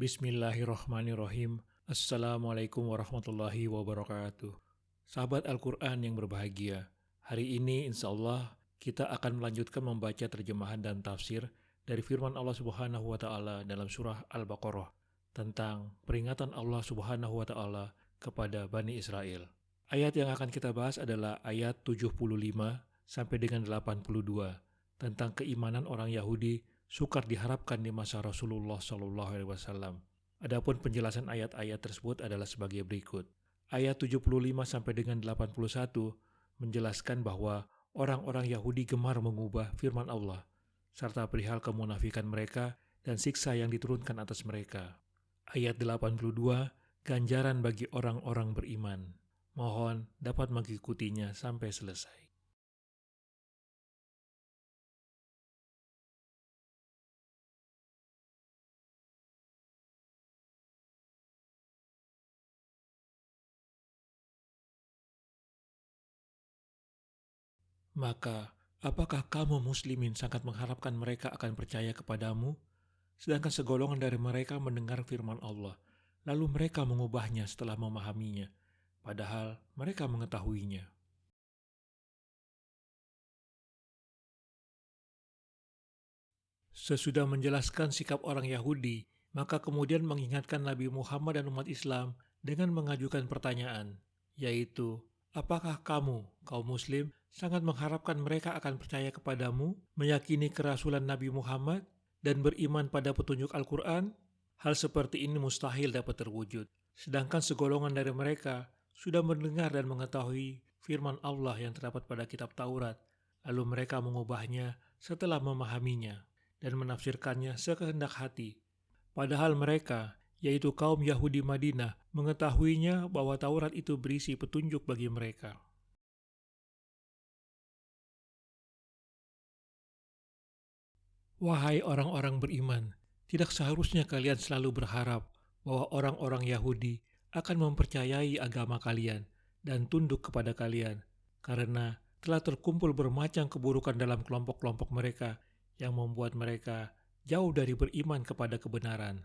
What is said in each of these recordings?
Bismillahirrahmanirrahim. Assalamualaikum warahmatullahi wabarakatuh. Sahabat Al-Quran yang berbahagia, hari ini insya Allah kita akan melanjutkan membaca terjemahan dan tafsir dari firman Allah Subhanahu wa Ta'ala dalam surah Al-Baqarah tentang peringatan Allah Subhanahu wa Ta'ala kepada Bani Israel. Ayat yang akan kita bahas adalah ayat 75 sampai dengan 82 tentang keimanan orang Yahudi sukar diharapkan di masa Rasulullah SAW. Adapun penjelasan ayat-ayat tersebut adalah sebagai berikut. Ayat 75 sampai dengan 81 menjelaskan bahwa orang-orang Yahudi gemar mengubah firman Allah serta perihal kemunafikan mereka dan siksa yang diturunkan atas mereka. Ayat 82, ganjaran bagi orang-orang beriman. Mohon dapat mengikutinya sampai selesai. Maka, apakah kamu muslimin sangat mengharapkan mereka akan percaya kepadamu? Sedangkan segolongan dari mereka mendengar firman Allah, lalu mereka mengubahnya setelah memahaminya, padahal mereka mengetahuinya. Sesudah menjelaskan sikap orang Yahudi, maka kemudian mengingatkan Nabi Muhammad dan umat Islam dengan mengajukan pertanyaan, yaitu, apakah kamu, kaum muslim, sangat mengharapkan mereka akan percaya kepadamu, meyakini kerasulan Nabi Muhammad, dan beriman pada petunjuk Al-Quran? Hal seperti ini mustahil dapat terwujud, sedangkan segolongan dari mereka sudah mendengar dan mengetahui firman Allah yang terdapat pada kitab Taurat, lalu mereka mengubahnya setelah memahaminya dan menafsirkannya sekehendak hati. Padahal mereka, yaitu kaum Yahudi Madinah, mengetahuinya bahwa Taurat itu berisi petunjuk bagi mereka. Wahai orang-orang beriman, tidak seharusnya kalian selalu berharap bahwa orang-orang Yahudi akan mempercayai agama kalian dan tunduk kepada kalian, karena telah terkumpul bermacam keburukan dalam kelompok-kelompok mereka yang membuat mereka jauh dari beriman kepada kebenaran.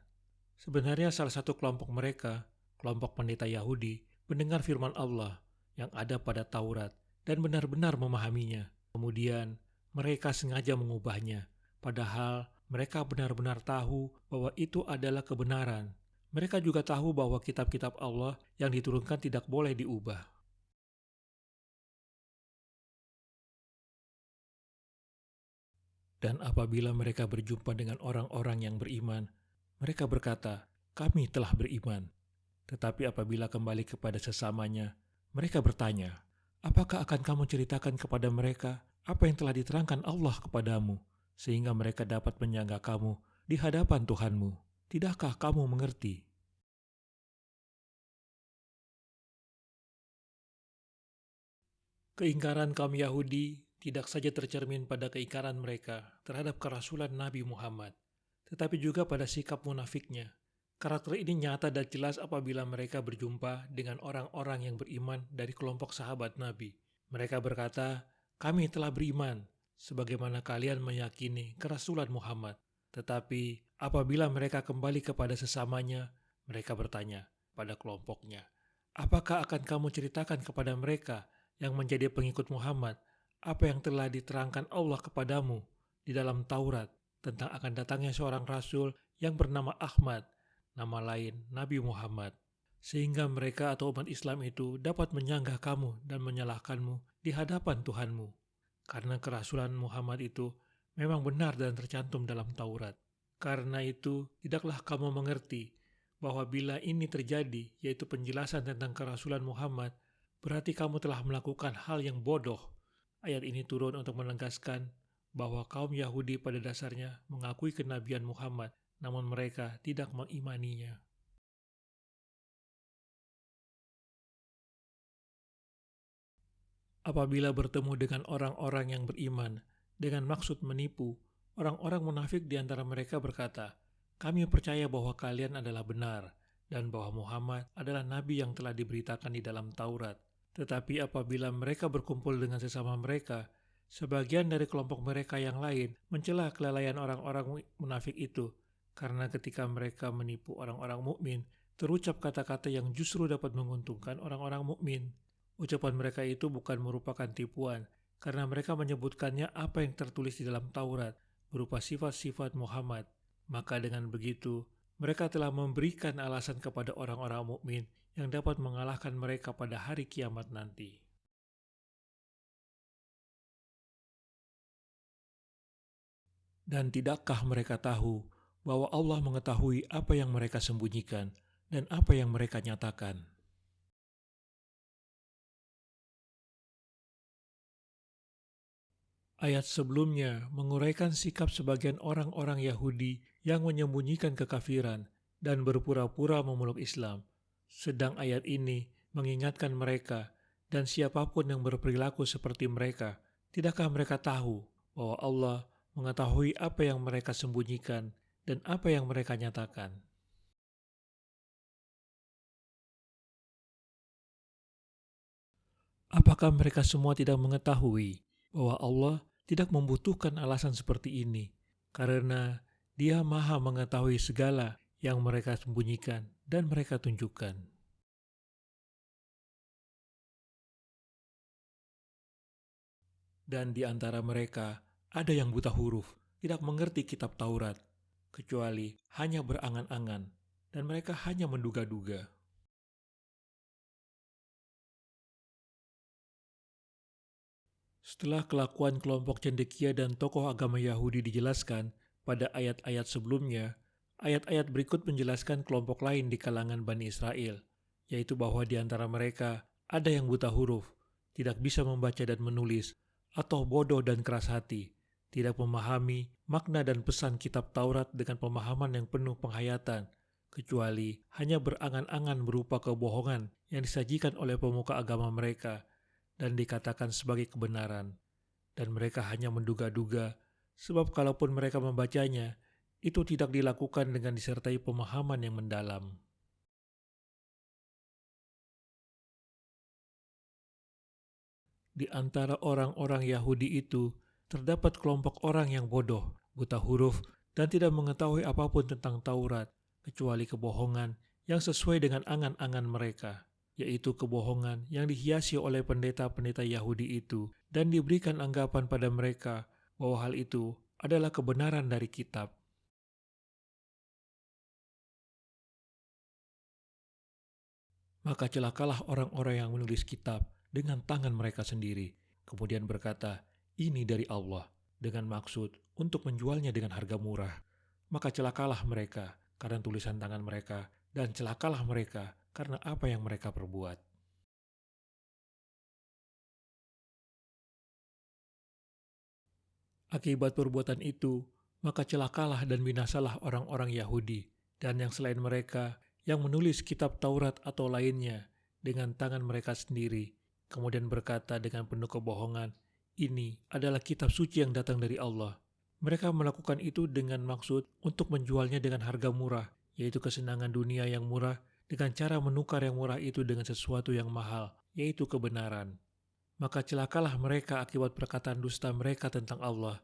Sebenarnya salah satu kelompok mereka, kelompok pendeta Yahudi, mendengar firman Allah yang ada pada Taurat dan benar-benar memahaminya. Kemudian mereka sengaja mengubahnya, padahal mereka benar-benar tahu bahwa itu adalah kebenaran. Mereka juga tahu bahwa kitab-kitab Allah yang diturunkan tidak boleh diubah. Dan apabila mereka berjumpa dengan orang-orang yang beriman, mereka berkata, kami telah beriman. Tetapi apabila kembali kepada sesamanya, mereka bertanya, apakah akan kamu ceritakan kepada mereka apa yang telah diterangkan Allah kepadamu, sehingga mereka dapat menyangga kamu di hadapan Tuhanmu? Tidakkah kamu mengerti? Keingkaran kaum Yahudi tidak saja tercermin pada keingkaran mereka terhadap kerasulan Nabi Muhammad, tetapi juga pada sikap munafiknya. Karakter ini nyata dan jelas apabila mereka berjumpa dengan orang-orang yang beriman dari kelompok sahabat Nabi. Mereka berkata, kami telah beriman, sebagaimana kalian meyakini kerasulan Muhammad. Tetapi apabila mereka kembali kepada sesamanya, mereka bertanya pada kelompoknya, apakah akan kamu ceritakan kepada mereka yang menjadi pengikut Muhammad apa yang telah diterangkan Allah kepadamu di dalam Taurat tentang akan datangnya seorang Rasul yang bernama Ahmad, nama lain Nabi Muhammad, sehingga mereka atau umat Islam itu dapat menyanggah kamu dan menyalahkanmu di hadapan Tuhanmu, karena kerasulan Muhammad itu memang benar dan tercantum dalam Taurat. Karena itu, tidaklah kamu mengerti bahwa bila ini terjadi, yaitu penjelasan tentang kerasulan Muhammad, berarti kamu telah melakukan hal yang bodoh. Ayat ini turun untuk menegaskan bahwa kaum Yahudi pada dasarnya mengakui kenabian Muhammad, namun mereka tidak mengimaninya. Apabila bertemu dengan orang-orang yang beriman dengan maksud menipu, orang-orang munafik di antara mereka berkata, kami percaya bahwa kalian adalah benar dan bahwa Muhammad adalah nabi yang telah diberitakan di dalam Taurat. Tetapi apabila mereka berkumpul dengan sesama mereka, sebagian dari kelompok mereka yang lain mencela kelalaian orang-orang munafik itu Karena ketika mereka menipu orang-orang mukmin, terucap kata-kata yang justru dapat menguntungkan orang-orang mukmin. Ucapan mereka itu bukan merupakan tipuan, karena mereka menyebutkannya apa yang tertulis di dalam Taurat, berupa sifat-sifat Muhammad. Maka dengan begitu, mereka telah memberikan alasan kepada orang-orang mukmin yang dapat mengalahkan mereka pada hari kiamat nanti. Dan tidakkah mereka tahu bahwa Allah mengetahui apa yang mereka sembunyikan dan apa yang mereka nyatakan? Ayat sebelumnya menguraikan sikap sebagian orang-orang Yahudi yang menyembunyikan kekafiran dan berpura-pura memeluk Islam. Sedang ayat ini mengingatkan mereka dan siapapun yang berperilaku seperti mereka, tidakkah mereka tahu bahwa Allah mengetahui apa yang mereka sembunyikan dan apa yang mereka nyatakan? Apakah mereka semua tidak mengetahui bahwa Allah tidak membutuhkan alasan seperti ini, karena Dia Maha mengetahui segala yang mereka sembunyikan dan mereka tunjukkan. Dan di antara mereka ada yang buta huruf, tidak mengerti kitab Taurat, kecuali hanya berangan-angan, dan mereka hanya menduga-duga. Setelah kelakuan kelompok cendekia dan tokoh agama Yahudi dijelaskan pada ayat-ayat sebelumnya, ayat-ayat berikut menjelaskan kelompok lain di kalangan Bani Israel, yaitu bahwa di antara mereka ada yang buta huruf, tidak bisa membaca dan menulis, atau bodoh dan keras hati, tidak memahami makna dan pesan kitab Taurat dengan pemahaman yang penuh penghayatan, kecuali hanya berangan-angan berupa kebohongan yang disajikan oleh pemuka agama mereka dan dikatakan sebagai kebenaran, dan mereka hanya menduga-duga, sebab kalaupun mereka membacanya, itu tidak dilakukan dengan disertai pemahaman yang mendalam. Di antara orang-orang Yahudi itu, terdapat kelompok orang yang bodoh, buta huruf, dan tidak mengetahui apapun tentang Taurat, kecuali kebohongan yang sesuai dengan angan-angan mereka, yaitu kebohongan yang dihiasi oleh pendeta-pendeta Yahudi itu dan diberikan anggapan pada mereka bahwa hal itu adalah kebenaran dari kitab. Maka celakalah orang-orang yang menulis kitab dengan tangan mereka sendiri, kemudian berkata, "Ini dari Allah," dengan maksud untuk menjualnya dengan harga murah. Maka celakalah mereka karena tulisan tangan mereka, dan celakalah mereka karena apa yang mereka perbuat. Akibat perbuatan itu, maka celakalah dan binasalah orang-orang Yahudi dan yang selain mereka yang menulis kitab Taurat atau lainnya dengan tangan mereka sendiri, kemudian berkata dengan penuh kebohongan, "Ini adalah kitab suci yang datang dari Allah." Mereka melakukan itu dengan maksud untuk menjualnya dengan harga murah, yaitu kesenangan dunia yang murah, dengan cara menukar yang murah itu dengan sesuatu yang mahal, yaitu kebenaran. Maka celakalah mereka akibat perkataan dusta mereka tentang Allah,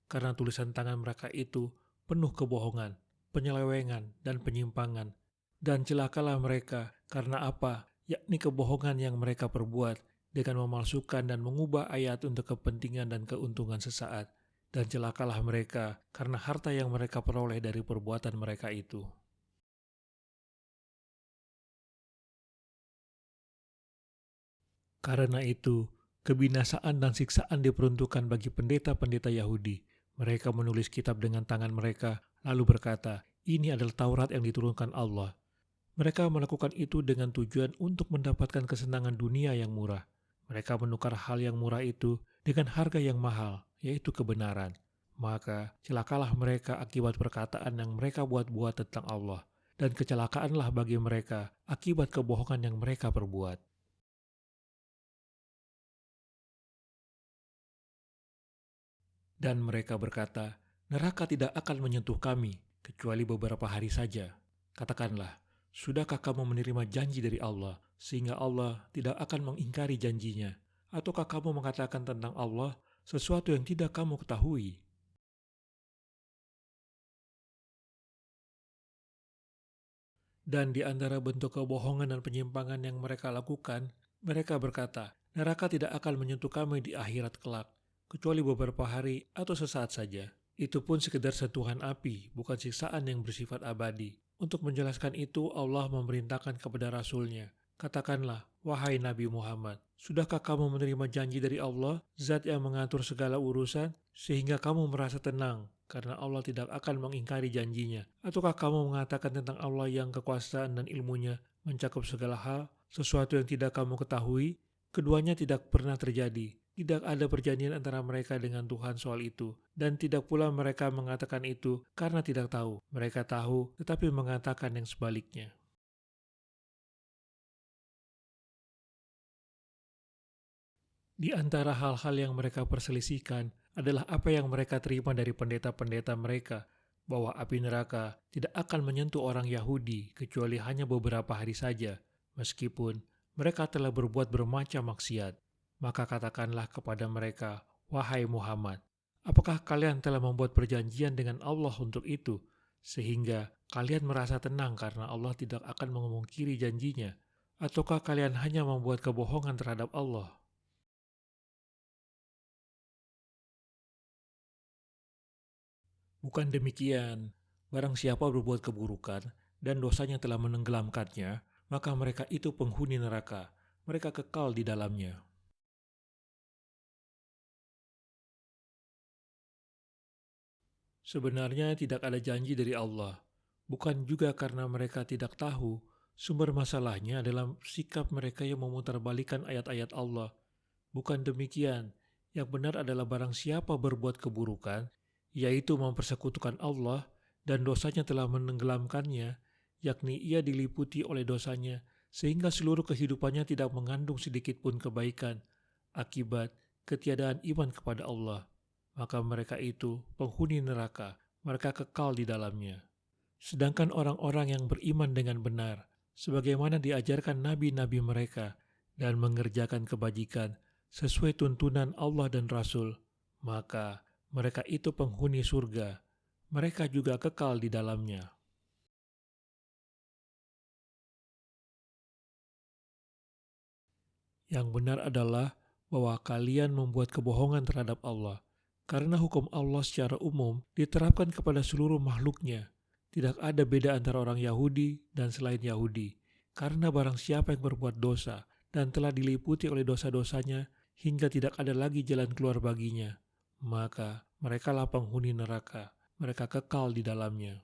karena tulisan tangan mereka itu penuh kebohongan, penyelewengan, dan penyimpangan. Dan celakalah mereka karena apa? Yakni kebohongan yang mereka perbuat dengan memalsukan dan mengubah ayat untuk kepentingan dan keuntungan sesaat. Dan celakalah mereka karena harta yang mereka peroleh dari perbuatan mereka itu. Karena itu, kebinasaan dan siksaan diperuntukkan bagi pendeta-pendeta Yahudi. Mereka menulis kitab dengan tangan mereka, lalu berkata, "Ini adalah Taurat yang diturunkan Allah." Mereka melakukan itu dengan tujuan untuk mendapatkan kesenangan dunia yang murah. Mereka menukar hal yang murah itu dengan harga yang mahal, yaitu kebenaran. Maka celakalah mereka akibat perkataan yang mereka buat-buat tentang Allah, dan kecelakaanlah bagi mereka akibat kebohongan yang mereka perbuat. Dan mereka berkata, "Neraka tidak akan menyentuh kami, kecuali beberapa hari saja." Katakanlah, sudahkah kamu menerima janji dari Allah, sehingga Allah tidak akan mengingkari janjinya? Ataukah kamu mengatakan tentang Allah sesuatu yang tidak kamu ketahui? Dan di antara bentuk kebohongan dan penyimpangan yang mereka lakukan, mereka berkata, neraka tidak akan menyentuh kami di akhirat kelak, kecuali beberapa hari atau sesaat saja. Itu pun sekedar sentuhan api, bukan siksaan yang bersifat abadi. Untuk menjelaskan itu, Allah memerintahkan kepada Rasul-Nya, katakanlah, wahai Nabi Muhammad, sudahkah kamu menerima janji dari Allah, zat yang mengatur segala urusan, sehingga kamu merasa tenang, karena Allah tidak akan mengingkari janjinya? Ataukah kamu mengatakan tentang Allah yang kekuasaan dan ilmunya mencakup segala hal, sesuatu yang tidak kamu ketahui? Keduanya tidak pernah terjadi. Tidak ada perjanjian antara mereka dengan Tuhan soal itu. Dan tidak pula mereka mengatakan itu karena tidak tahu. Mereka tahu, tetapi mengatakan yang sebaliknya. Di antara hal-hal yang mereka perselisihkan adalah apa yang mereka terima dari pendeta-pendeta mereka, bahwa api neraka tidak akan menyentuh orang Yahudi kecuali hanya beberapa hari saja, meskipun mereka telah berbuat bermacam maksiat. Maka katakanlah kepada mereka, wahai Muhammad, apakah kalian telah membuat perjanjian dengan Allah untuk itu, sehingga kalian merasa tenang karena Allah tidak akan memungkiri janjinya? Ataukah kalian hanya membuat kebohongan terhadap Allah? Bukan demikian, barang siapa berbuat keburukan dan dosanya telah menenggelamkannya, maka mereka itu penghuni neraka, mereka kekal di dalamnya. Sebenarnya tidak ada janji dari Allah, bukan juga karena mereka tidak tahu. Sumber masalahnya adalah sikap mereka yang memutarbalikkan ayat-ayat Allah. Bukan demikian, yang benar adalah barang siapa berbuat keburukan, yaitu mempersekutukan Allah, dan dosanya telah menenggelamkannya, yakni ia diliputi oleh dosanya, sehingga seluruh kehidupannya tidak mengandung sedikit pun kebaikan, akibat ketiadaan iman kepada Allah. Maka mereka itu penghuni neraka, mereka kekal di dalamnya. Sedangkan orang-orang yang beriman dengan benar, sebagaimana diajarkan nabi-nabi mereka, dan mengerjakan kebajikan sesuai tuntunan Allah dan Rasul, maka mereka itu penghuni surga, mereka juga kekal di dalamnya. Yang benar adalah bahwa kalian membuat kebohongan terhadap Allah, karena hukum Allah secara umum diterapkan kepada seluruh makhluknya. Tidak ada beda antara orang Yahudi dan selain Yahudi, karena barang siapa yang berbuat dosa dan telah diliputi oleh dosa-dosanya hingga tidak ada lagi jalan keluar baginya, maka merekalah penghuni neraka, mereka kekal di dalamnya.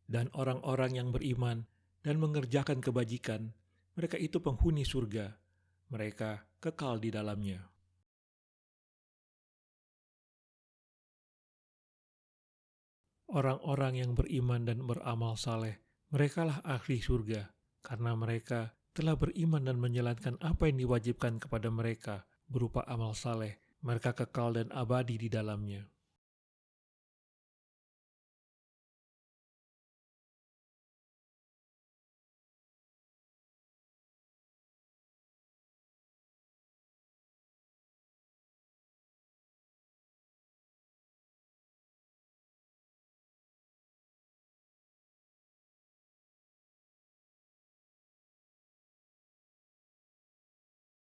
Dan orang-orang yang beriman dan mengerjakan kebajikan, mereka itu penghuni surga, mereka kekal di dalamnya. Orang-orang yang beriman dan beramal saleh, merekalah ahli surga, karena mereka telah beriman dan menjalankan apa yang diwajibkan kepada mereka berupa amal saleh, mereka kekal dan abadi di dalamnya.